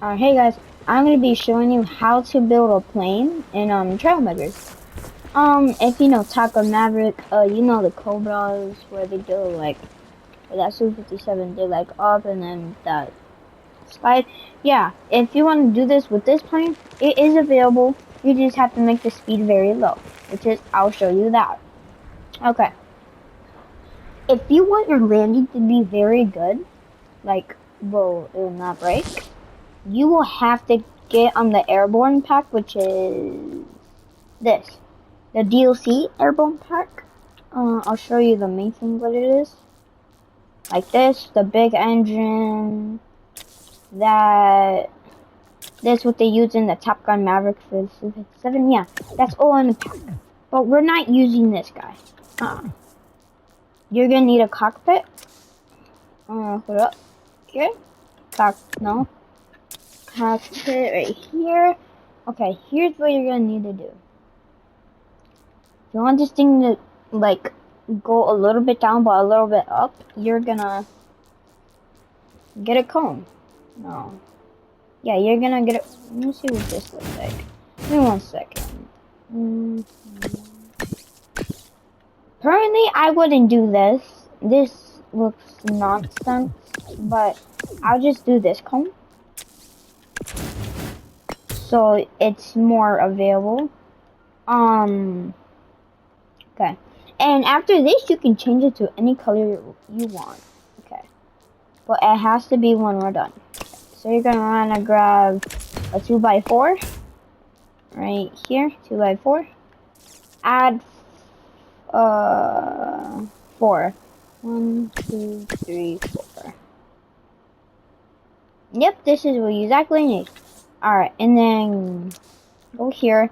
Hey guys, I'm gonna be showing you how to build a plane in Trail Measures. If you know Top Gun Maverick, you know the Cobras where they do like where that Su-57 did like up and then that slide. Yeah, if you want to do this with this plane, it is available. You just have to make the speed very low, which is I'll show you that. Okay. If you want your landing to be very good, like well, it will not break. You will have to get on the airborne pack, which is this, the DLC airborne pack. I'll show you the main thing what it is. Like this, the big engine, this what they use in the Top Gun Maverick for the Su-57. Yeah, that's all in the pack. But we're not using this guy. You're gonna need a cockpit. Hold up. Okay. No. Cockpit right here. Okay, here's what you're gonna need to do. If you want this thing to like go a little bit down but a little bit up, you're gonna get a cone. No. Yeah, you're gonna get it. Let me see what this looks like. Give me 1 second. Currently, I wouldn't do this. This looks nonsense, but I'll just do this cone. So it's more available. Okay. And after this, you can change it to any color you want. Okay. But it has to be when we're done. So you're going to want to grab a 2x4. Right here. 2x4. Add 4. 1, 2, 3, 4. Yep, this is what you exactly need. Alright, and then go here.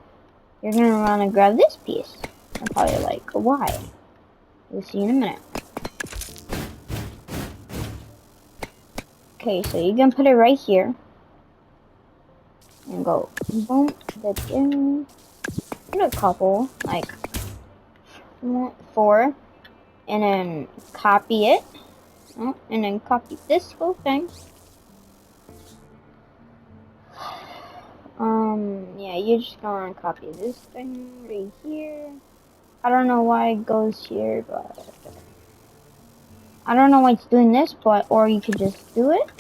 You're going to want to grab this piece. I'm probably like, why? We'll see in a minute. Okay, so you can put it right here. And go boom, that's in. Put a couple, like 4. And then copy it. Oh, and then copy this whole thing. Yeah, you're just gonna copy this thing right here. I don't know why it goes here, but I don't know why it's doing this, but or you could just do it.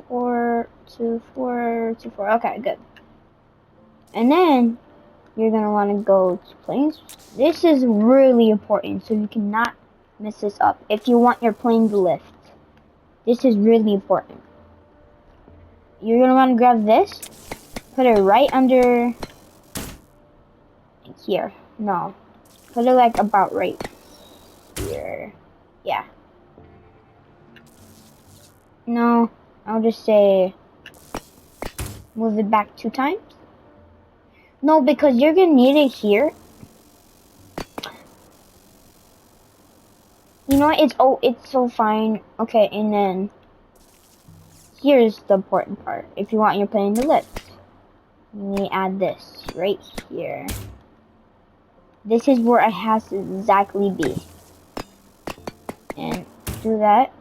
Four, 2, 4, 2, 4. Okay, good. And then you're gonna want to go to planes. This is really important, so you cannot mess this up. If you want your plane to lift, this is really important. You're gonna want to grab this, put it right under here. No, put it like about right here. Yeah. No, I'll just say move it back 2 times. No, because you're gonna need it here. You know what? It's so fine. Okay, and then here's the important part. If you want your plane to lift, you need to add this right here. This is where it has to exactly be. And do that.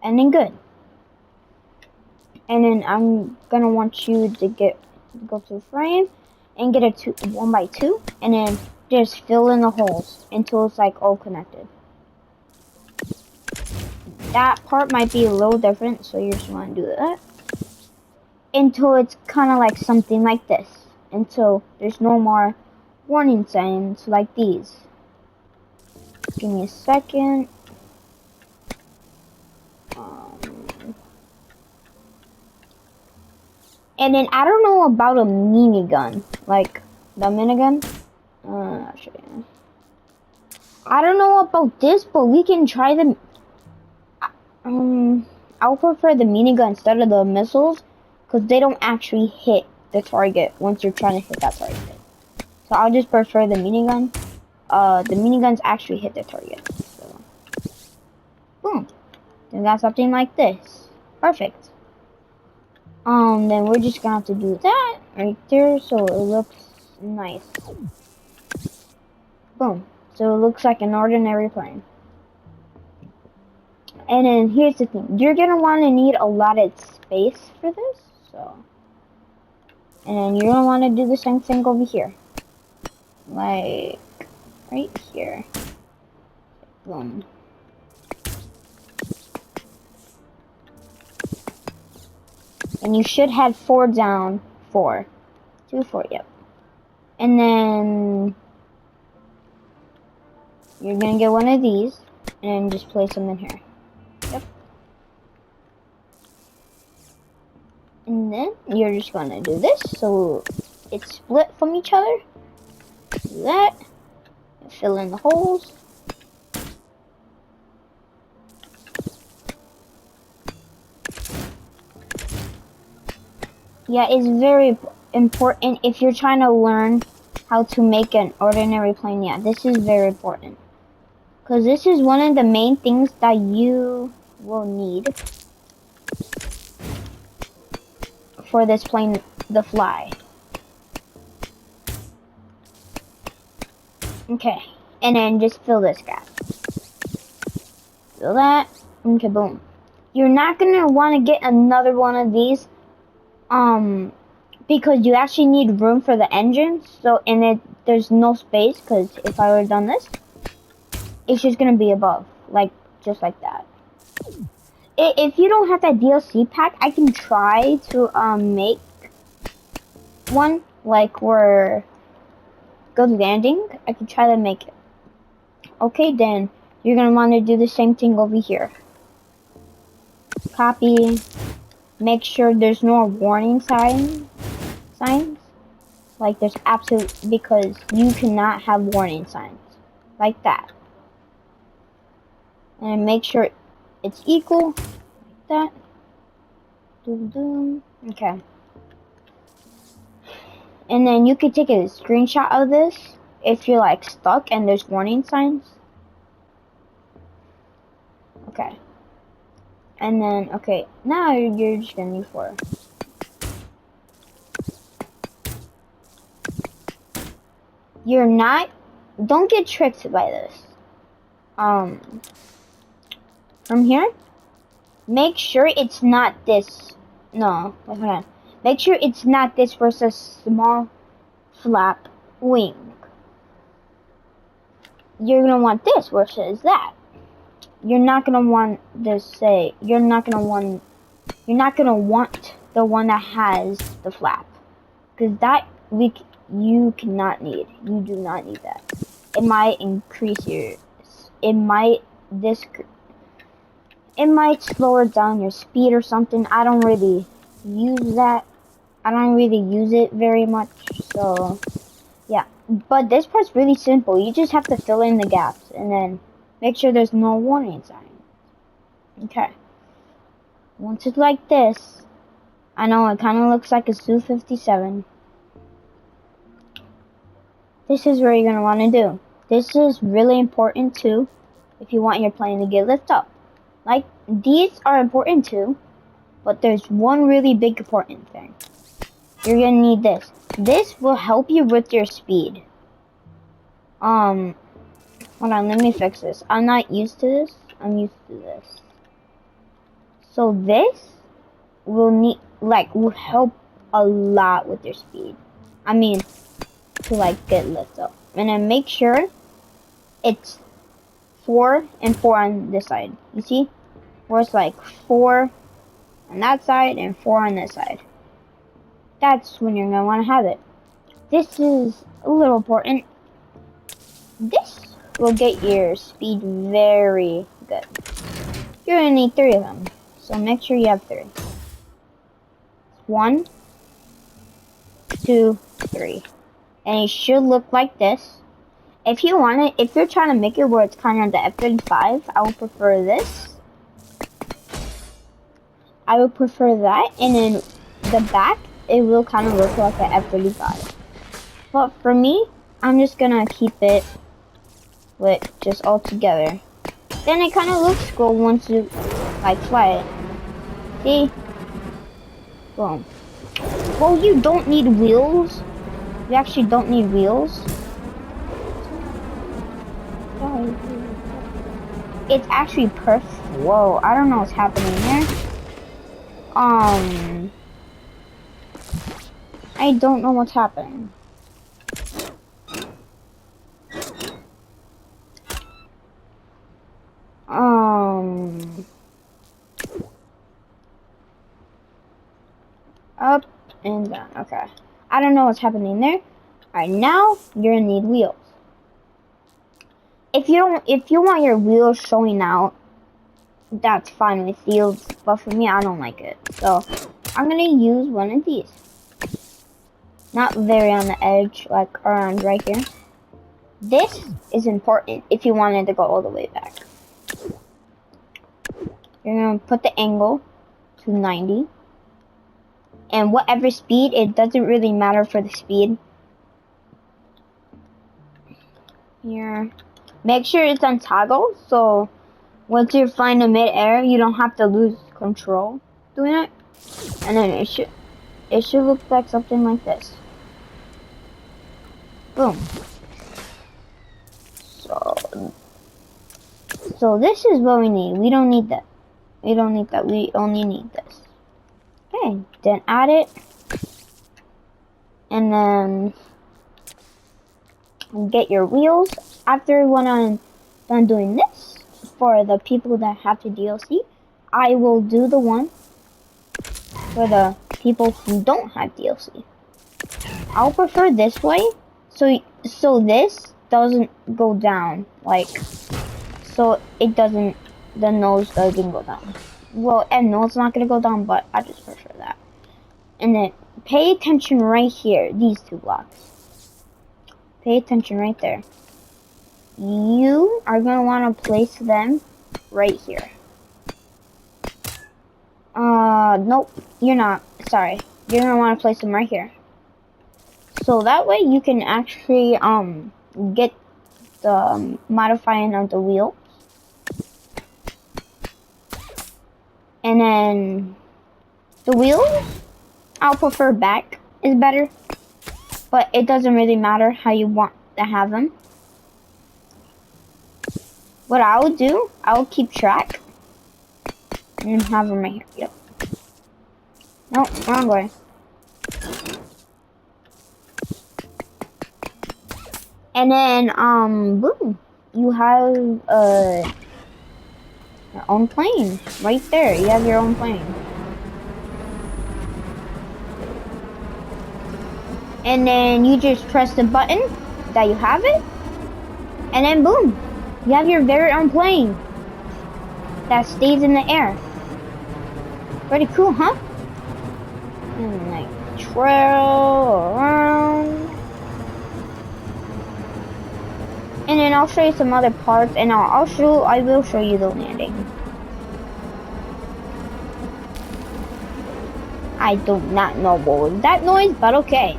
And then good. And then I'm gonna want you to go to the frame and get a 1x2, and then just fill in the holes until it's like all connected. That part might be a little different, so you just want to do that until it's kind of like something like this, until there's no more warning signs like these. Give me a second. And then I don't know about a minigun, like the minigun. I'll show you. I don't know about this, but we can try them. I'll prefer the minigun instead of the missiles, because they don't actually hit the target once you're trying to hit that target. So I'll just prefer the minigun. The miniguns actually hit the target. So, boom. Then got something like this. Perfect. Then we're just gonna have to do that right there so it looks nice. Boom. So it looks like an ordinary plane. And then here's the thing. You're going to want to need a lot of space for this. So, and then you're going to want to do the same thing over here. Like, right here. Boom. And you should have 4 down. 4. 2, 4, yep. And then you're going to get one of these. And just place them in here. Yep. And then you're just going to do this. So it's split from each other. Do that. Fill in the holes. Yeah, it's very important if you're trying to learn how to make an ordinary plane. Yeah, this is very important. Because this is one of the main things that you will need for this plane to fly. Okay, and then just fill this gap. Fill that. Okay, boom. You're not going to want to get another one of these. Because you actually need room for the engine, so there's no space, because if I would have done this, it's just gonna be above, like, just like that. If you don't have that DLC pack, I can try to, make one, like, where good landing, I can try to make it. Okay, then, you're gonna want to do the same thing over here. Copy. Make sure there's no warning signs. Like there's because you cannot have warning signs. Like that. And make sure it's equal. Like that. Okay. And then you can take a screenshot of this if you're like stuck and there's warning signs. Okay. And then, okay, now you're just gonna need 4. Don't get tricked by this. From here, make sure it's not this. No, wait, hold on. Make sure it's not this versus small flap wing. You're gonna want this versus that. You're not gonna want you're not gonna want the one that has the flap, because that you cannot need. You do not need that. It might increase it might slow down your speed or something. I don't really use that. I don't really use it very much, so yeah. But this part's really simple. You just have to fill in the gaps and then make sure there's no warning sign. Okay. Once it's like this, I know it kind of looks like a Su-57. This is what you're going to want to do. This is really important too, if you want your plane to get lift up. Like, these are important too, but there's one really big important thing. You're going to need this. This will help you with your speed. Hold on, let me fix this. I'm not used to this. I'm used to this. So this will help a lot with your speed. I mean, to like get lift up. And then make sure it's 4 and 4 on this side. You see? Where it's like 4 on that side and 4 on this side. That's when you're gonna want to have it. This is a little important. This will get your speed very good. You're gonna need 3 of them, so make sure you have 3. 1, 2, 3, and it should look like this. If you want it, if you're trying to make it where it's kind of the F-35, I would prefer this. I would prefer that, and then the back, it will kind of look like the F-35. But for me, I'm just gonna keep it with just all together. Then it kind of looks cool once you like fly it. See? Boom. Well, you don't need wheels. You actually don't need wheels. It's actually perfect. Whoa, I don't know what's happening there. I don't know what's happening. Up and down. Okay. I don't know what's happening there. Alright, now you're gonna need wheels. If you want your wheels showing out, that's fine with you, but for me, I don't like it. So I'm gonna use one of these. Not very on the edge, like around right here. This is important if you wanted to go all the way back. You're gonna put the angle to 90. And whatever speed, it doesn't really matter for the speed. Here. Make sure it's on toggle, so once you're flying in mid-air, you don't have to lose control doing it. And then it should look like something like this. Boom. So this is what we need. We don't need that. We don't need that. We only need this. Okay, then add it. And then get your wheels. After when I'm done doing this, for the people that have the DLC, I will do the one for the people who don't have DLC. I'll prefer this way, so this doesn't go down, like, so it doesn't, the nose doesn't go down. Well, and no, it's not gonna go down, but I just prefer that. And then pay attention right here, these two blocks. Pay attention right there. You are gonna want to place them right here. Nope, you're not. Sorry. You're gonna want to place them right here. So that way you can actually, get the modifying of the wheels. And then the wheels, I'll prefer back is better. But it doesn't really matter how you want to have them. What I would do, I would keep track. And have them right here. Yep. Nope, wrong way. And then, boom. You have, your own plane. Right there, you have your own plane. And then you just press the button that you have it. And then boom. You have your very own plane that stays in the air. Pretty cool, huh? And like trail around. And then I'll show you some other parts, and I will show you the landing. I do not know what was that noise, but okay.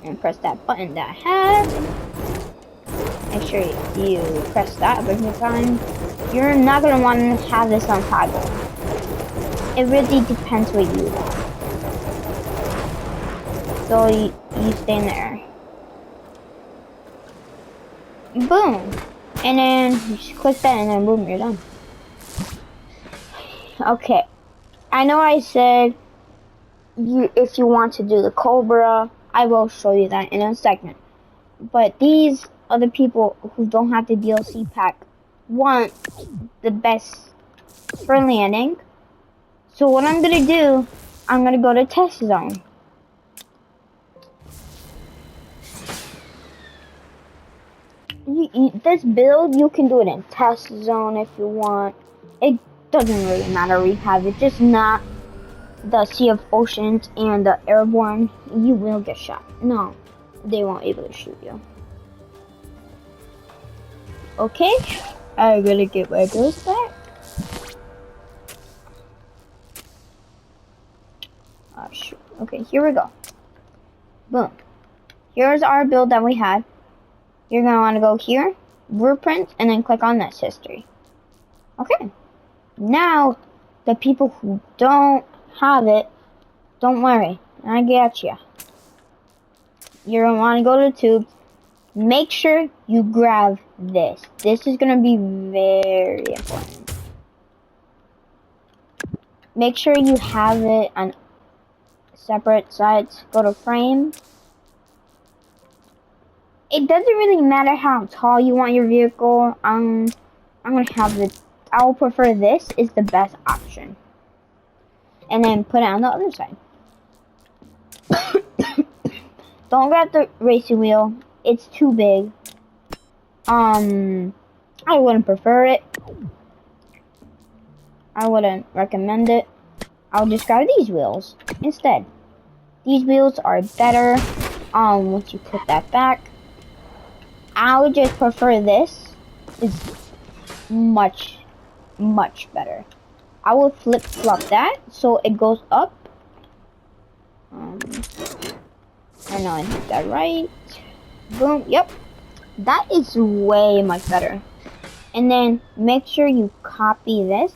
And press that button that I have. Make sure you press that every time. You're not gonna want to have this on toggle. It really depends what you want. So you stay in there. Boom. And then you just click that and then boom, you're done. Okay. I know I said if you want to do the Cobra, I will show you that in a segment. But these other people who don't have the DLC pack want the best for landing. So what I'm gonna do, I'm gonna go to test zone. This build, you can do it in test zone if you want. It doesn't really matter where you have it, just not the Sea of Oceans and the Airborne. You will get shot. No, they won't be able to shoot you. Okay, I'm gonna get my ghost back. Oh shoot. Okay, here we go. Boom. Here's our build that we had. You're gonna want to go here, blueprints, and then click on this history. Okay. Now, the people who don't have it, don't worry. I got you. You're gonna want to go to the tubes, make sure you grab this. This is gonna be very important. Make sure you have it on separate sides. Go to frame. It doesn't really matter how tall you want your vehicle. I'm gonna have it. I will prefer this is the best option. And then put it on the other side. Don't grab the racing wheel. It's too big. I wouldn't prefer it. I wouldn't recommend it. I'll just grab these wheels instead. These wheels are better. Once you put that back, I would just prefer this. Is much better. I will flip flop that so it goes up. I know I did that right. Boom. Yep. That is way much better. And then make sure you copy this.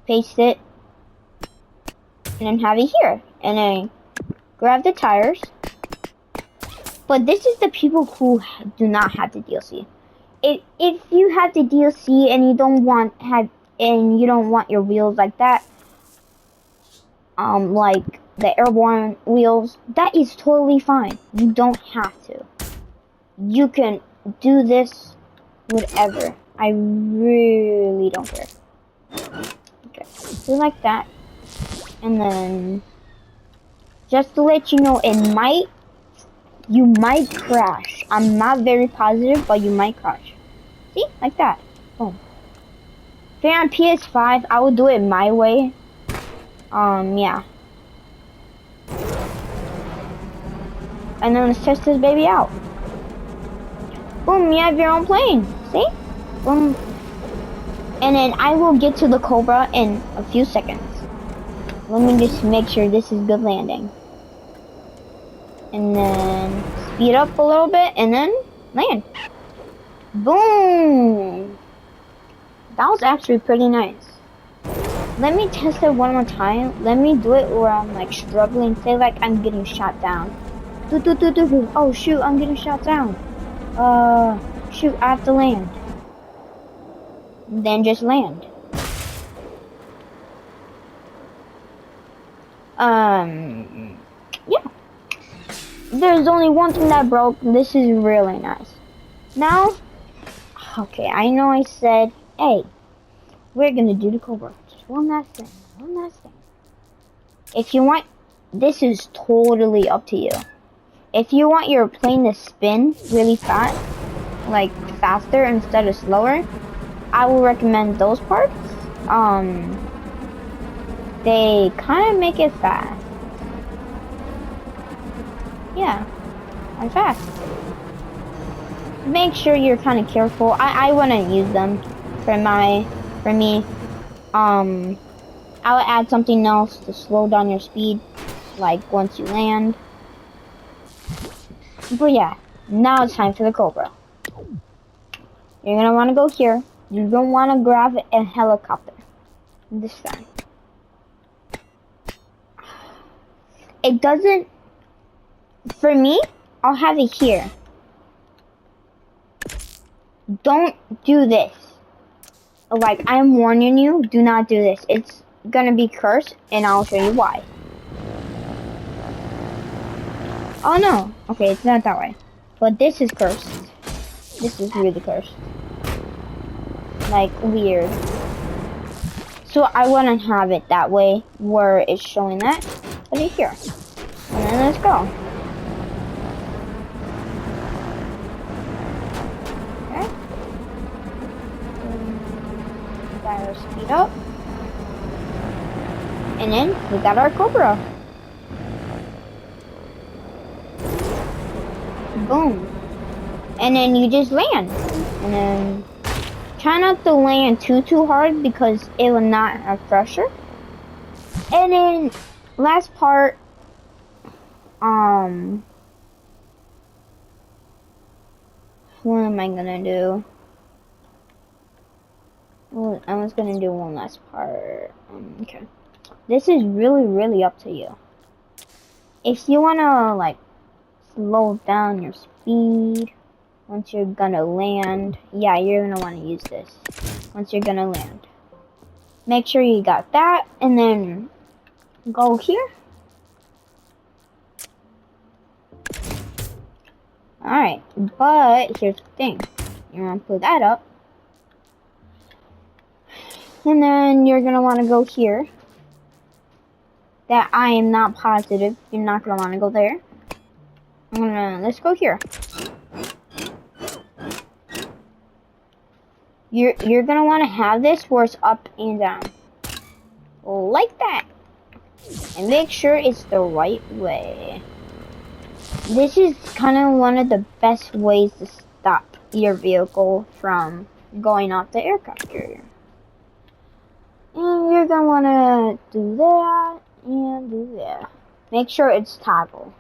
Paste it. And then have it here. And then grab the tires. But this is the people who do not have the DLC. If you have the DLC and you don't want your wheels like that, like the airborne wheels, that is totally fine. You don't have to. You can do this whatever. I really don't care. Okay, do like that, and then just to let you know, you might crash. I'm not very positive, but you might crash. See, like that. Boom. If you're on PS5, I would do it my way. Yeah. And then let's test this baby out. Boom, you have your own plane. See? Boom. And then I will get to the Cobra in a few seconds. Let me just make sure this is good landing. And then speed up a little bit and then land. Boom! That was actually pretty nice. Let me test it one more time. Let me do it where I'm like struggling. Say like I'm getting shot down. Oh shoot, I'm getting shot down. Shoot, I have to land. Then just land. Yeah. There's only one thing that broke. This is really nice. Now, okay, I know I said, hey, we're gonna do the Cobra. Just one last thing. If you want, this is totally up to you. If you want your plane to spin really fast, like faster instead of slower, I will recommend those parts. They kind of make it fast. Yeah, and fast. Make sure you're kind of careful. I wouldn't use them for me. I would add something else to slow down your speed, like once you land. But yeah, now it's time for the Cobra. You're gonna want to go here. You don't want to grab a helicopter this time. It doesn't. For me, I'll have it here. Don't do this. Like, I'm warning you, do not do this. It's gonna be cursed, and I'll show you why. Oh no, okay, it's not that way. But this is cursed. This is really cursed. Like, weird. So I wouldn't have it that way, where it's showing that. Put it here. And then let's go. Speed up, and then we got our Cobra. Boom. And then you just land, and then try not to land too hard because it will not have pressure. And then last part, what am I gonna do? Well, I was gonna do one last part. Okay. This is really up to you. If you wanna, like, slow down your speed once you're gonna land. Yeah, you're gonna want to use this once you're gonna land. Make sure you got that, and then go here. Alright, but here's the thing. You're gonna put that up. And then you're gonna want to go here. That I am not positive. You're not gonna want to go there. Let's go here. You're gonna want to have this where it's up and down. Like that. And make sure it's the right way. This is kind of one of the best ways to stop your vehicle from going off the aircraft carrier. And you're gonna want to do that and do that. Make sure it's toggle.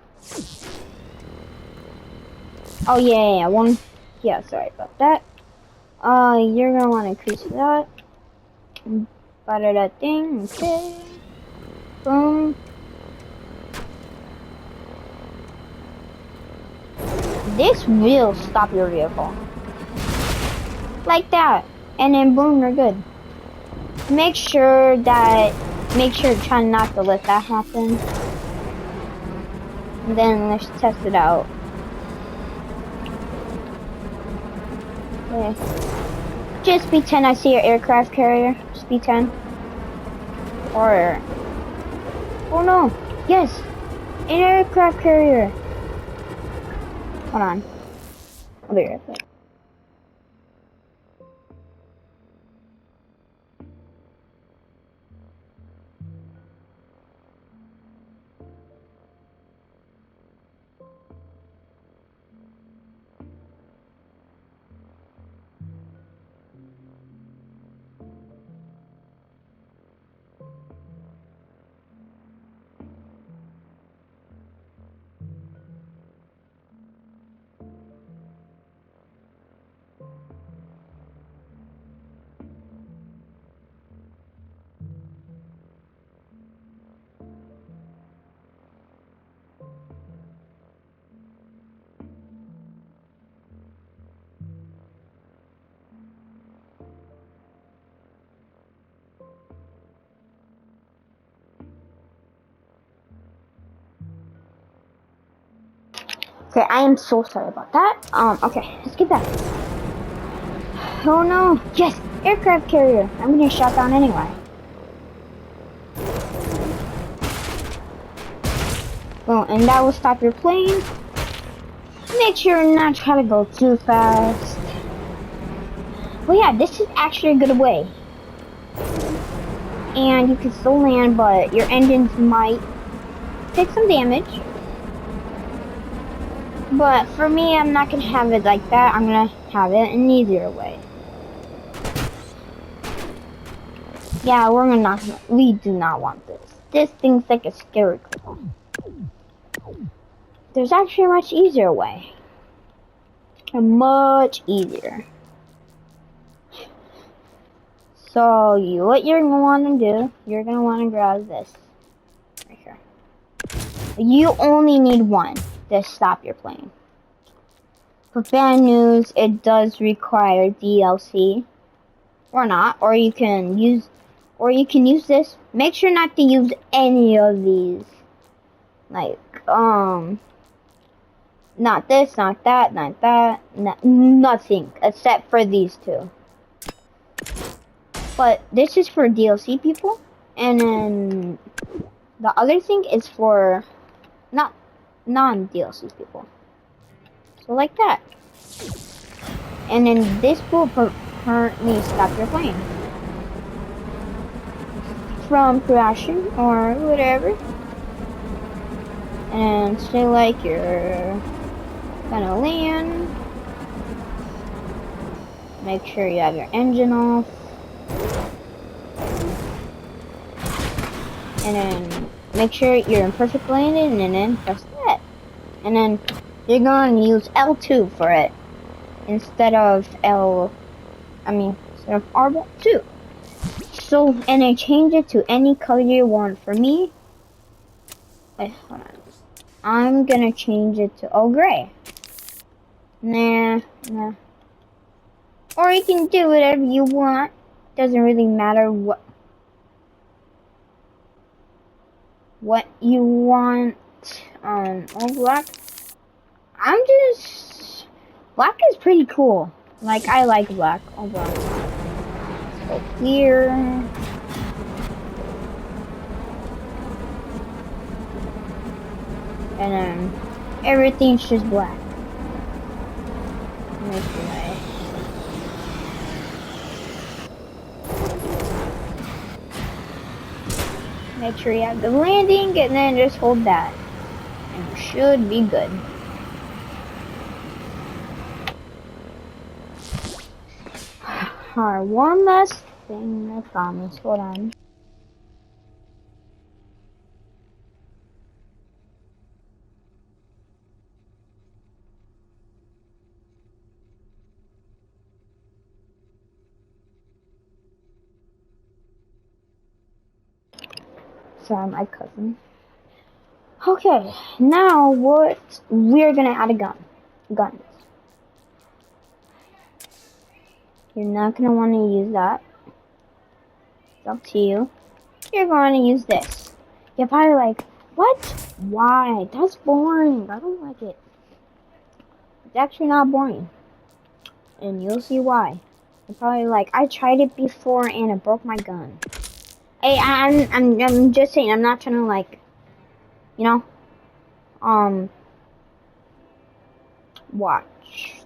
Oh yeah, sorry about that. You're gonna want to increase that. Butter that thing, okay. Boom. This will stop your vehicle. Like that. And then boom, you're good. Make sure try not to let that happen. And then let's test it out. Okay. Just pretend I see your aircraft carrier. Just pretend. Or oh no, yes, an aircraft carrier. Hold on. I'll be right back. Okay, I am so sorry about that. Okay, let's get back. Oh no, yes, aircraft carrier. I'm gonna shut down anyway. Well, and that will stop your plane. Make sure not try to go too fast. Well, yeah, this is actually a good way. And you can still land, but your engines might take some damage. But for me, I'm not gonna have it like that. I'm gonna have it an easier way. Yeah, we do not want this. This thing's like a scary cripple. There's actually a much easier way. Much easier. So what you're gonna want to do, you're gonna want to grab this right here. You only need one to stop your plane. But bad news, it does require DLC, or not, or you can use this. Make sure not to use any of these, like not this, not that, not that, nothing except for these two. But this is for DLC people, and then the other thing is for non-DLC people. So like that. And then this will permanently stop your plane from crashing or whatever. And say like you're gonna land. Make sure you have your engine off. And then make sure you're in perfect landing, and then press that. And then you're going to use L2 for it instead of R2. So, and then change it to any color you want. For me, wait, hold on. I'm gonna change it to gray. Nah. Or you can do whatever you want. Doesn't really matter what you want. All black. Black is pretty cool. Like, I like black. All black. So here. And then everything's just black. Make sure you have the landing and then just hold that. And you should be good. Alright, one last thing, I promise. Hold on. Sorry, my cousin. Okay, now we're gonna add a gun. Guns. You're not gonna want to use that. It's up to you. You're going to use this. You're probably like, what? Why? That's boring. I don't like it. It's actually not boring. And you'll see why. You're probably like, I tried it before and it broke my gun. Hey, I'm just saying, I'm not trying to like, you know, watch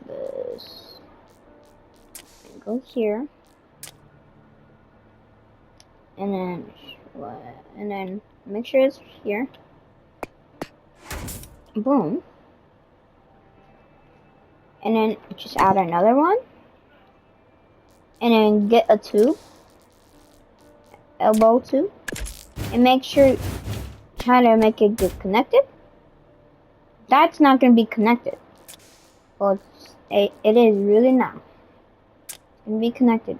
this. Go here. And then make sure it's here. Boom. And then just add another one. And then get a tube. Elbow tube. And make sure, try to make it get connected. That's not going to be connected. Well, it is really not. It's going to be connected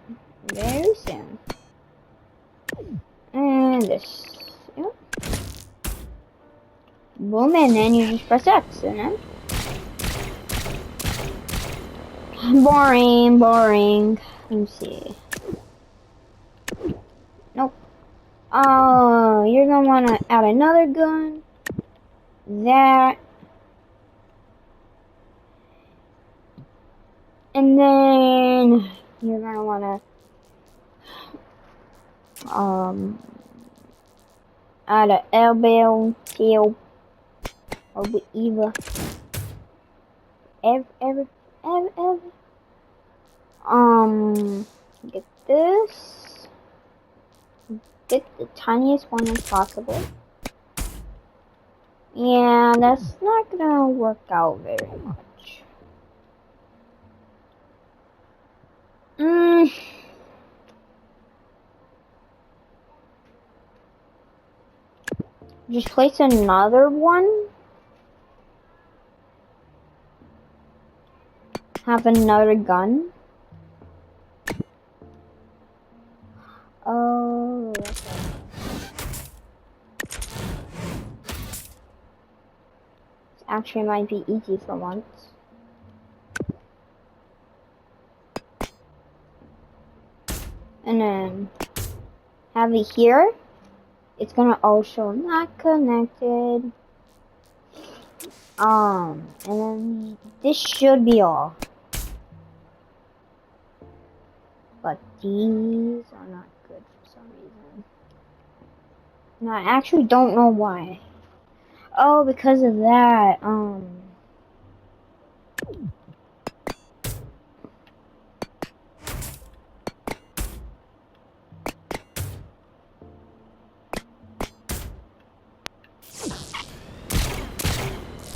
very soon. And this. Yep. Boom, and then you just press X, and then. Boring. Let me see. Nope. Oh, you're gonna wanna add another gun. That. And then you're gonna wanna add an elbow, tail, or whatever. Ever. Get this. Get the tiniest one as possible. Yeah, that's not gonna work out very much. Just place another one. Have another gun. Oh, okay. This actually might be easy for once. And then have it here. It's gonna also not connected. And then this should be all. But these are not good for some reason. And I actually don't know why. Oh, because of that,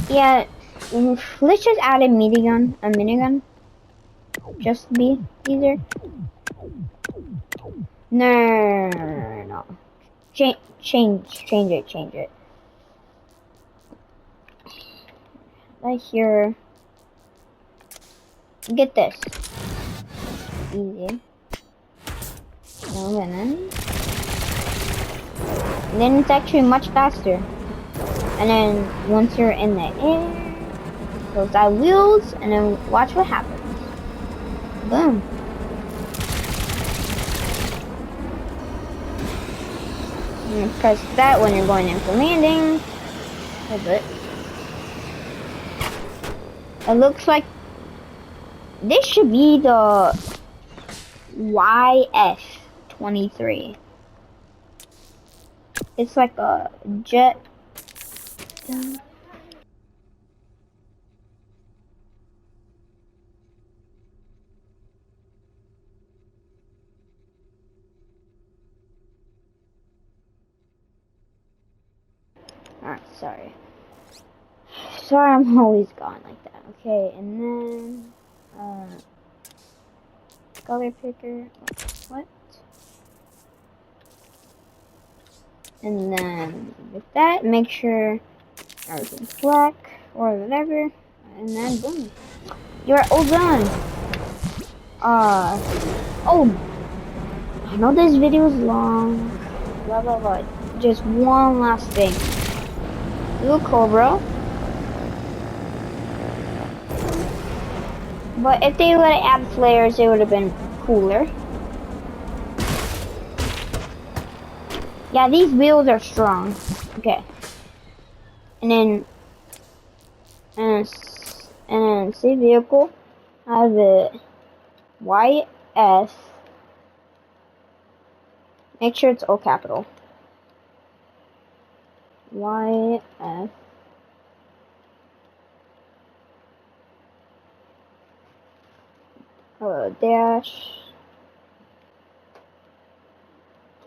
yeah, let's just add a minigun, just to be easier. No. Change it. Right here. Get this. Easy. And then it's actually much faster. And then once you're in the air, close that wheels, and then watch what happens. Boom. And press that when you're going in for landing. Hold it. It looks like this should be the YF-23. It's like a jet. Alright, sorry. Sorry, I'm always gone like that. Okay, and then color picker. What? And then with that, make sure everything's black or whatever, and then boom, you're all done. Oh, I know this video is long. Blah blah blah. Just one last thing. Do a Cobra. But if they would have added flares, it would have been cooler. Yeah, these wheels are strong. Okay. And then see vehicle. I have it YS. Make sure it's all capital. YS. Dash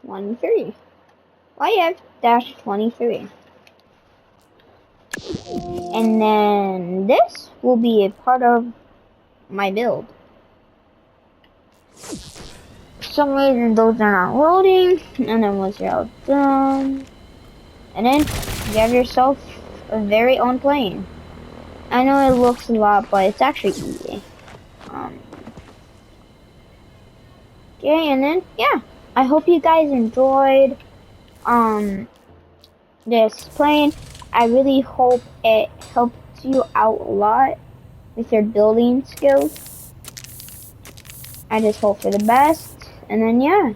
23. YF dash 23. And then this will be a part of my build. For some reason those are not loading, and then once you're all done, and then you have yourself a very own plane. I know it looks a lot, but it's actually easy. Okay, and then yeah, I hope you guys enjoyed this plane. I really hope it helps you out a lot with your building skills. I just hope for the best, and then yeah.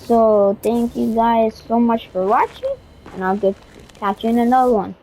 So thank you guys so much for watching, and I'll catch you in another one.